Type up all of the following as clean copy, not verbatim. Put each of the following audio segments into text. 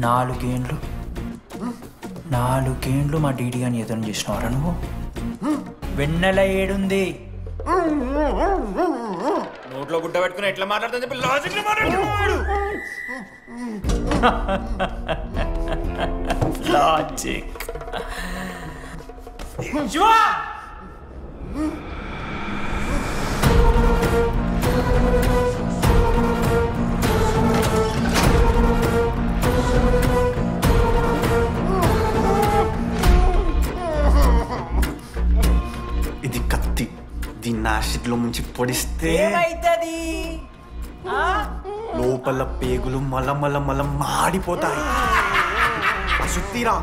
నాలుగేండ్లు మా డీడీ అని ఎదురు చేసినవారా నువ్వు? వెన్నెల ఏడుంది? నోట్లో గుడ్డ పెట్టుకుని ఎట్లా మాట్లాడుతుంది చెప్పి లాజిక్ మాట్లాడుతున్నాడు. లాజిక్ ఇది కత్తి. దీన్ని యాసిడ్లో ముంచి పొడిస్తే లోపల పేగులు మల మాడిపోతాయి. సుత్తిరా.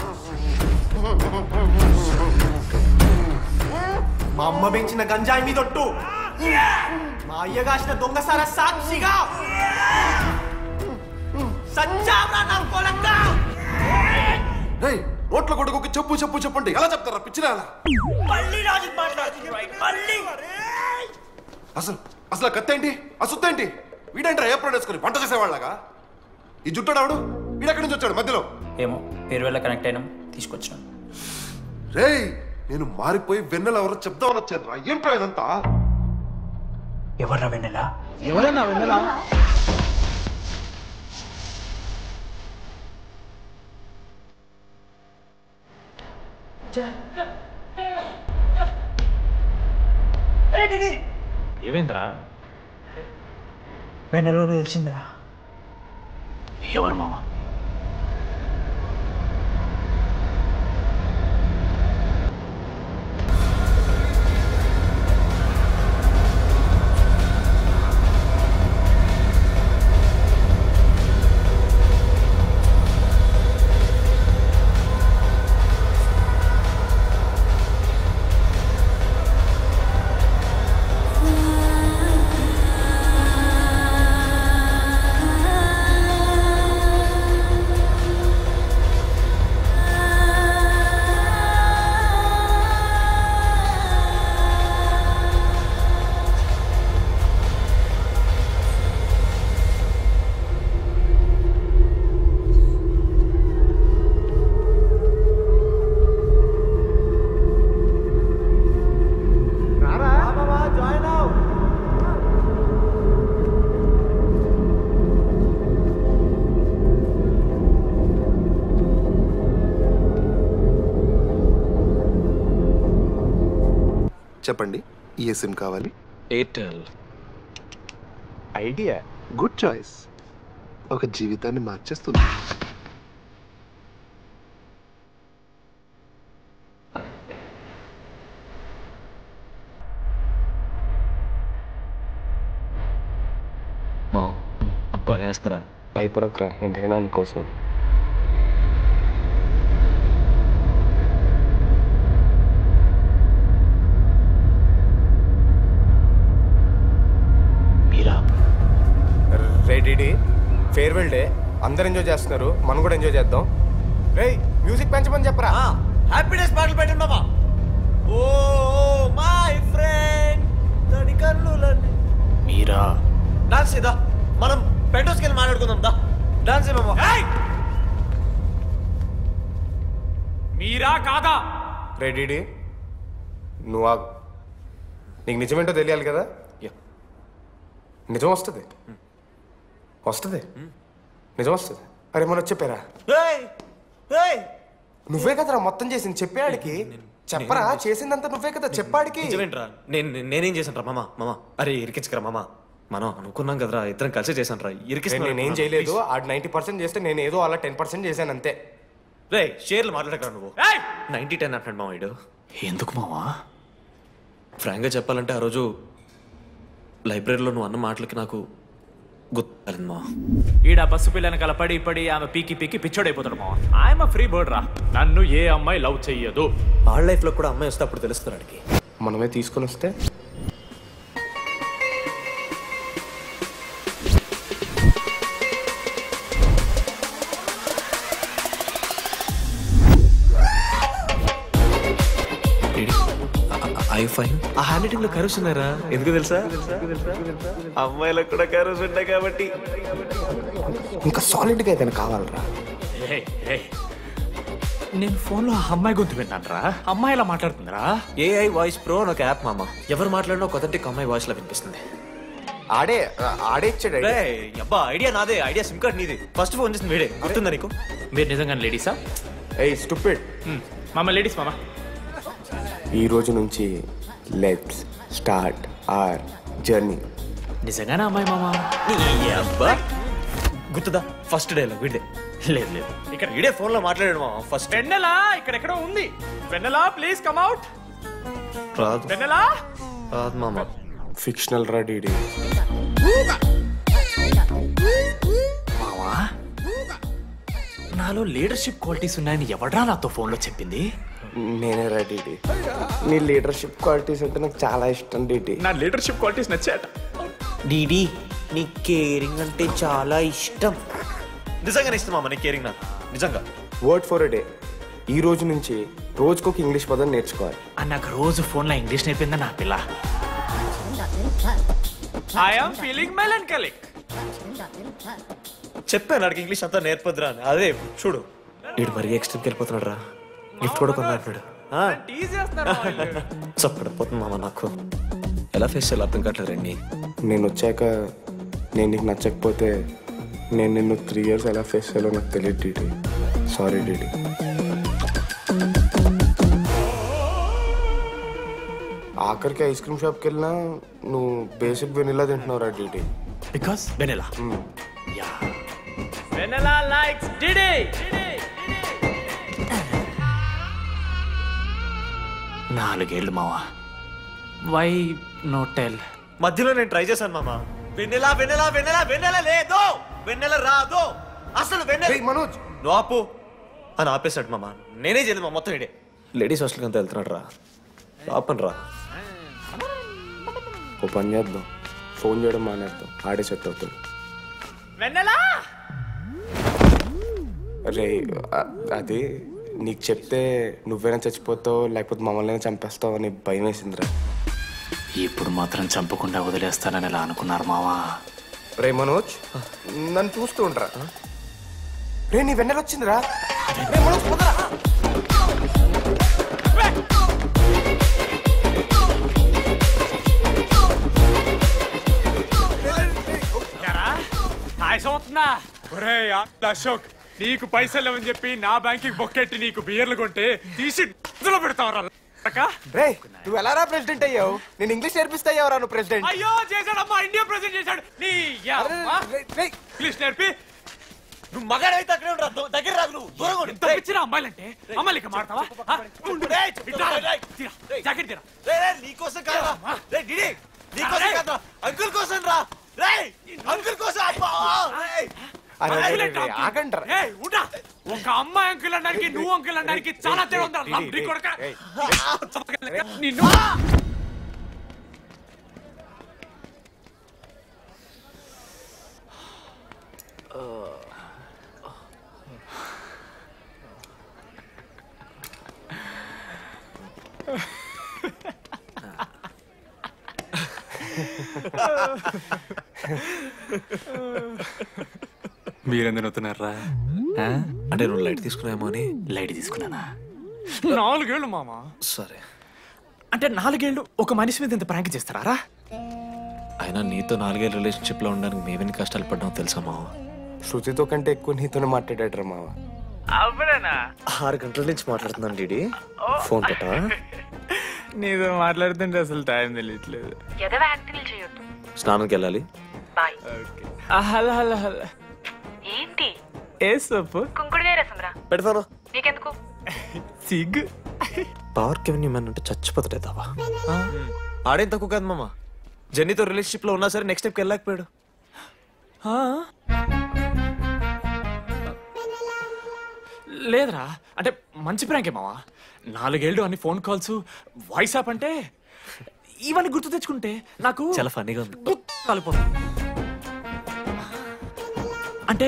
మా అమ్మ పెంచిన గంజాయి మీదొట్టు. మా అయ్య కాసిన దొంగసార సాక్షిగా సచ్చావరా నమ్ముకోలేక. నోట్ల కొడుకు చెప్పు చెప్పు చెప్పండి. ఎలా చెప్తారా పిచ్చినా? అసలు కత్తేంటి? ఆ సుత్తేంటి? వీడేంట్రా ఏప్రిల్ వేసుకుని పంట చేసేవాళ్ళగా? ఈ జుట్టాడు వీడెక్కడి నుంచి వచ్చాడు మధ్యలో? ఏమో పేరు వల్ల కనెక్ట్ అయినాం, తీసుకొచ్చినాం. రేయ్, నేను మారిపోయి వెన్నెల ఎవరో చెప్దామని వచ్చాను రా. ఏంట్రా ఇదంతా? ఎవర్రా వెన్నెల? ఎవరన్నా వెన్నెల? ఏమైందిరా? వెన్నెల తెలిసిందిరా. ఎవరు మామ? చెప్పండి, ఏ సిమ్ కావాలి? ఎయిర్టెల్. Idea, good choice. ఒక జీవితాన్ని మార్చేస్తుంది. అబ్బా వేస్తారా? భయపడకరా, ఏంటైనా నీకోసం. రేడి ఫేర్వెల్ డే, అందరు ఎంజాయ్ చేస్తున్నారు, మనం కూడా ఎంజాయ్ చేద్దాం. రేయ్, మ్యూజిక్ పెంచమని చెప్పరా. హ్యాపీనెస్ పాటలు పెట్టండి బాబా. ఓ మై ఫ్రెండ్ తడి కన్నులని మీరా డాన్స్ చేద్దా. మనం పెంటోస్కి వెళ్ళి మాట్లాడుకుందాం దా. డాన్స్ బాబా. మీరా కాదా? రెడీ నువ్వు నీకు నిజమేంటో తెలియాలి కదా. నిజం వస్తుంది, నిజం వస్తుంది. అరే మనం చెప్పారా? నువ్వే కదరా మొత్తం చేసింది. చెప్పాడికి చెప్పరా, చేసిందంతా నువ్వే కదా. చెప్పాడికి నిజమేంట్రా? నేనేం చేశాను రా మామ? అరే ఇరికించకరా మామ, మనం అనుకున్నాం కదరా, ఇద్దరం కలిసి చేశాను రా. నేనేం చేయలేదు. ఆడు 90% చేస్తే నేను ఏదో అలా 10% చేశాను అంతే. రే షేర్లు మాట్లాడకరా నువ్వు. 90-10 అంటున్నాడు మామ వీడు. ఎందుకు మావా? ఫ్రాంక్గా చెప్పాలంటే ఆ రోజు లైబ్రరీలో నువ్వు అన్న మాటలకి నాకు గుర్తులేదు మా. ఈడ బస్సు పిల్లని కలపడి పడి ఆమె పీకి పిచ్చోడైపోతాడు మా. ఆయమ ఫ్రీ బర్డ్ రా. నన్ను ఏ అమ్మాయి లవ్ చెయ్యదు. వాళ్ళ లైఫ్లో కూడా అమ్మాయి వస్తే అప్పుడు తెలుస్తుంది వాడికి. మనమే తీసుకొని వస్తే ఆ హ్యాండ్ రైటింగ్ లో కర్వ్స్ ఉన్నారా? ఎందుకు తెలుసా? అమ్మాయిలకు కూడా కర్వ్స్ ఉంటాయి కాబట్టి. ఇంకా సాలిడ్గా ఏదైనా కావాలరా. ఏయ్, ఏయ్. నేను ఫోన్లో ఆ అమ్మాయి గొంతు విన్నాను రా. అమ్మాయి ఇలా మాట్లాడుతుందిరా. ఏఐ వాయిస్ ప్రో అని ఒక యాప్ మామ. ఎవరు మాట్లాడినా ఒక అథెంటిక్ అమ్మాయి వాయిస్ లా వినిపిస్తుంది. ఆడే ఇచ్చాడు. అబ్బా ఐడియా నాదే, ఐడియా సిమ్ కార్డ్ నీది. ఫస్ట్ ఫోన్ చేసింది వీడే, గుర్తుందా నీకు? మీరు నిజంగా లేడీసా? ఏయ్ స్టూపిడ్. మామ లేడీస్ మామ. ఈ రోజు నుంచి లెట్స్ స్టార్ట్ అవర్ జర్నీ. నిజంగానే అమ్మాయి మామ? అబ్బా గుర్తుదా ఫస్ట్ డే వీడే. లేదు లేదు, ఇక్కడ వీడే ఫోన్ లో మాట్లాడాడు మామ ఫస్ట్. వెన్నెలా ఇక్కడెక్కడో ఉంది. వెన్నెలా ప్లీజ్ కమ్ అవుట్. రాదు వెన్నెలా రాదు మామ. ఫిక్షనల్ రా డీడీ. మావా నాలో లీడర్షిప్ క్వాలిటీస్ ఉన్నాయని ఎవడ్రా నాతో ఫోన్లో చెప్పింది? నేనే రా డీడీ. నీ లీడర్షిప్ క్వాలిటీస్ అంటే నాకు చాలా ఇష్టం డీడీ. నా లీడర్షిప్ క్వాలిటీస్ నచ్చాట. డీడీ నీ కేరింగ్ అంటే చాలా ఇష్టం. నిజంగానే ఇష్టం మామ నీ కేరింగ్ నాకు, నిజంగా. Word for a day. ఈ రోజు నుంచి రోజుకొక ఇంగ్లీష్ పదం నేర్చుకోవాలి. నాకు రోజు ఫోన్లో ఇంగ్లీష్ నేర్పిందా నా పిల్ల. I am feeling melancholic. చెప్పాను అడిగి ఇంగ్లీష్ అంతా నేర్పొద్దురా అని. అదే చూడు వీడు మరీ ఎక్స్ట్రీమ్కి వెళ్ళిపోతున్నాడు రా. గిఫ్ట్ కూడా కొన్నాడు. చప్పడిపోతుంది మామ నాకు. ఎలా ఫేస్ చేయాలి అర్థం కావట్లేదు రండి. నేను వచ్చాక నేను నీకు నచ్చకపోతే నేను నిన్ను 3 years ఎలా ఫేస్ చేయాలో నాకు తెలియదు డీడీ. Sorry DD. ఆఖరికి ఐస్ క్రీమ్ షాప్కి వెళ్ళినా నువ్వు బేసిక్ వెనిలా తింటున్నావు రా DD. Because vanilla. Yeah vanilla likes DD. 4 ఏళ్ళు మావా. Why no tell? మధ్యలో నేను ట్రై చేశాను మామ. వెన్నెలా వెన్నెలా వెన్నెలా వెన్నెల లేదు, వెన్నెల రాదు అసలు. వెన్నెల మనోజ్ నువ్వు ఆపు అని ఆపేశాడు మామ. నేనే చేయలేదు మా మొత్తం ఇడే. లేడీస్ హాస్టల్కి అంతా వెళ్తున్నాడు రా. ఆపను రా. ఓ పని చేద్దాం, ఫోన్ చేయడం మానేద్దాం. ఆడే సెట్ అవుతుంది. వెన్నెలా రే అది నీకు చెప్తే నువ్వైనా చచ్చిపోతావు లేకపోతే మమ్మల్ని చంపేస్తావు అని భయం వేసిందిరా. ఇప్పుడు మాత్రం చంపకుండా వదిలేస్తానని ఎలా అనుకున్నారు మావా? రే మనోజ్ నన్ను చూస్తూ ఉండరా. రే నీ వెన్నెల వచ్చిందిరా. రే మనోజ్ పోతరా. అవుతుందా? ఒరే అశోక్, నీకు పైసలు లేవని చెప్పి నా బ్యాంకి బొక్కెట్టి నీకు బియర్లు కొంటే తీసి పెడతావరా. రే నువ్వు ఎలా రా ప్రెసిడెంట్ అయ్యావు? నేను ఇంగ్లీష్ నేర్పిస్తా అయ్యావరా నువ్వు ప్రెసిడెంట్? అయ్యో చేశాడమ్మా, ఇండియా ప్రెసిడెంట్ చేశాడు. నీ ఇంగ్లీష్ నేర్పి నువ్వు మగాడైతే అక్కడే ఉండరా, దగ్గర రాదు. నువ్వు దూరంగా ఉండు. ఎంత పిచ్చినా అమ్మాయిలంటే అమ్మాయిలకి మాడతావా? జాకెట్ తీరా. నీకోసం కాదా నీకోసం కాదా, అంకుల్ కోసం రా. అంకుల్ కోసం. ఒక అమ్మాయి అంకుల్ అనడానికి నువ్వు అంకుల్ అనడానికి చాలా తేడా ఉంది. మీరెందుకు అవుతున్నారా? అంటే నువ్వు లైట్ తీసుకున్నామో అని. లైట్ తీసుకున్నానా? 4 ఏళ్ళు మామా. సరే అంటే 4 ఏళ్ళు ఒక మనిషి మీద ఇంత ప్రాంక్ చేస్తారా? అయినా నీతో 4 ఏళ్ళ రిలేషన్షిప్ లో ఉండడానికి మేమేం కష్టాలు పడ్డామో తెలుసా మావ? శృతితో కంటే ఎక్కువ నీతోనే మాట్లాడాడు మావ. 6 గంటల నుంచి మాట్లాడుతున్నాను డీడీ. ఫోన్ పెట్టా. నీతో మాట్లాడుతుంటే అసలు టైం తెలియట్లేదు. స్నానంకి వెళ్ళాలి. Hello hello hello. ఏంటి? ఏ సోపు? కుంకుడుగాయ రసం రా. పెడతాను. నీకెందుకు? సిగ్గు. పవర్ కెవెన్ ఇమ్మని అంటే చచ్చిపోతాడేదావా. ఆడేం తక్కువ కాదు మామ. జెన్నీతో రిలేషన్షిప్ లో ఉన్నా సరే నెక్స్ట్ స్టెప్కి వెళ్ళలేకపోయాడు. లేదురా, అంటే మంచి ప్రాంకే మావా. 4 ఏళ్ళు అన్ని ఫోన్ కాల్స్, వాయిస్ యాప్ అంటే ఇవన్నీ గుర్తు తెచ్చుకుంటే నాకు చాలా ఫన్నీగా ఉంది. కాలిపోతుంది. అంటే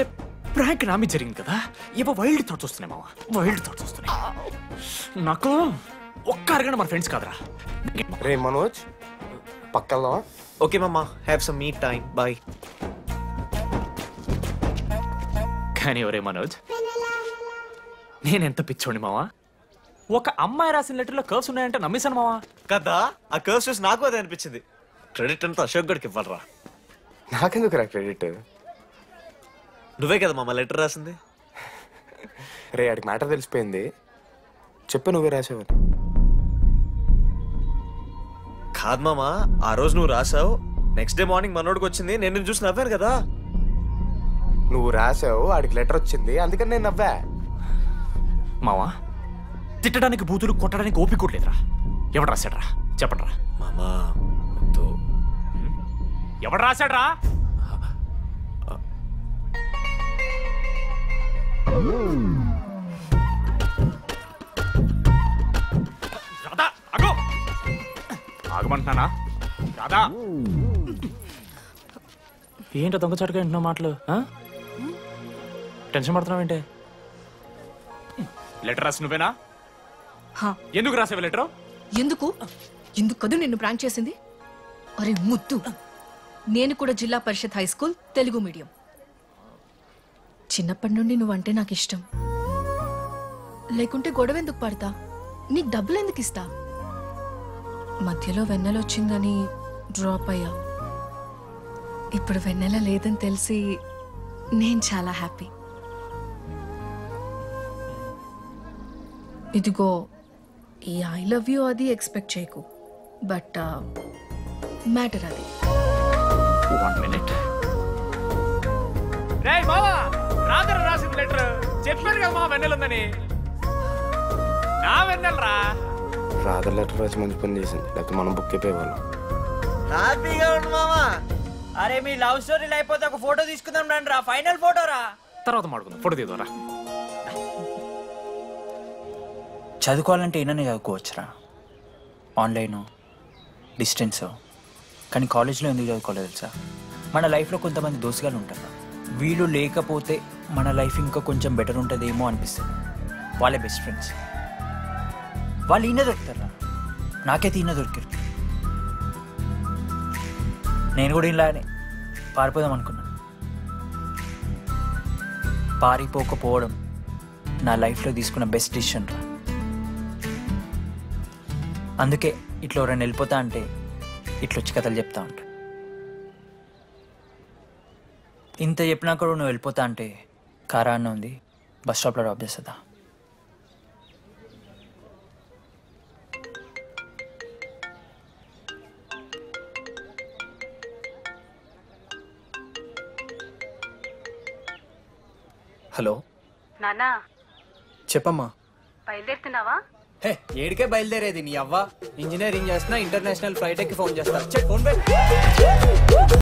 ప్రాంక్ నా మీద జరిగింది కదా, ఏవో వైల్డ్ థాట్స్ వస్తున్నాయి మావా. వైల్డ్ థాట్స్ వస్తున్నాయి నాకు. ఒక్క అరగంట మన ఫ్రెండ్స్ కాదురా. రే మనోజ్ పక్కన. ఓకే మామ, have some me time. Bye. కానీ ఒరే మనోజ్, నేనెంత పిచ్చోండి మావా. ఒక అమ్మాయి రాసిన లెటర్లో కర్వ్స్ ఉన్నాయంటే నమ్మేశాను మావా. కదా ఆ కర్వ్స్ చూసి నాకు అదే అనిపించింది. క్రెడిట్ అంతా అశోక్ గడికి ఇవ్వాలరా. నాకెందుకు రా క్రెడిట్? నువ్వే కదా మామ లెటర్ రాసింది. రే ఆడికి మ్యాటర్ తెలిసిపోయింది. చెప్పు నువ్వే రాసావని. కాదు మామ, ఆ రోజు నువ్వు రాసావు, నెక్స్ట్ డే మార్నింగ్ మనోడికి వచ్చింది, నేను నిన్ను చూసి నవ్వాను కదా. నువ్వు రాసావు, ఆడికి లెటర్ వచ్చింది, అందుకని నేను నవ్వా. మావా, తిట్టడానికి బూతులు కొట్టడానికి ఓపిక కూడా లేదురా. ఎవడు రాశాడ్రా చెప్పండిరా. మామా వద్దు. ఎవడు రాశాడ్రా? రాధా అగో, ఆగమంటున్నానా? రాధా ఏంటో దొంగచాటుగా వింటున్నావు మాటలు? టెన్షన్ పడుతున్నావేంటే? లెటర్ రాసి నువ్వేనా? ఎందుకు రాసావు లెటర్? ఎందుకు కదూ నిన్ను ప్రాంక్ చేసింది? అరే ముద్దు, నేను కూడా జిల్లా పరిషత్ హై స్కూల్ తెలుగు మీడియం. చిన్నప్పటి నుండి నువ్వంటే నాకు ఇష్టం. లేకుంటే గొడవ ఎందుకు పడతా? నీకు డబ్బులు ఎందుకు ఇస్తా? మధ్యలో వెన్నెల వచ్చిందని డ్రాప్ అయ్యా. ఇప్పుడు వెన్నెల లేదని తెలిసి నేను చాలా హ్యాపీ. ఇదిగో ఈ ఐ లవ్ యూ అది ఎక్స్పెక్ట్ చేయకు, బట్ మ్యాటర్ అది. 1 minute. రేయ్ మావా, రాధర రాసిన లెటర్ చెప్పారు కదా మా వెన్నెలుందని. నా వెన్నెలరా. రాధ లెటర్ రాసి మంచి పని చేసింది, లేకపోతే మనం బుక్ అయిపోయేవాళ్ళం. హ్యాపీగా ఉండు మామా. అరే మీ లవ్ స్టోరీలు అయిపోతే ఒక ఫోటో తీసుకుందాం రండి రా, ఫైనల్ ఫోటో రా. తర్వాత మాడుకుందాం, ఫోటో తీద్దాం రా. చదువుకోవాలంటే ఏమైనా చదువుకోవచ్చురా, ఆన్లైన్ డిస్టెన్స్. కానీ కాలేజ్లో ఎందుకు చదువుకోలేదు తెలుసా? మన లైఫ్లో కొంతమంది దోస్తుగాలు ఉంటారు, వీళ్ళు లేకపోతే మన లైఫ్ ఇంకా కొంచెం బెటర్ ఉంటుందేమో అనిపిస్తుంది. వాళ్ళే బెస్ట్ ఫ్రెండ్స్. వాళ్ళు ఈయన దొరుకుతారా, నాకైతే ఈయన దొరికారు. నేను కూడా ఇలానే పారిపోదాం అనుకున్నా. పారిపోకపోవడం నా లైఫ్లో తీసుకున్న బెస్ట్ డిసిషన్ రా. అందుకే ఇట్లా ఎవరైనా వెళ్ళిపోతా అంటే ఇట్లొచ్చి కథలు చెప్తా ఉంటా. ఇంత చెప్పినా కూడా నువ్వు వెళ్ళిపోతా అంటే కారా అన్న ఉంది, బస్ స్టాప్లో డ్రాప్ చేస్తుందా? హలో నానా, చెప్పమ్మా. బయలుదేరుతున్నావా? హే, ఏడికే బయలుదేరేది నీ అవ్వ. ఇంజనీరింగ్ చేస్తున్నా, ఇంటర్నేషనల్ ఫ్లైట్ ఎక్కి ఫోన్ చేస్తా. ఫోన్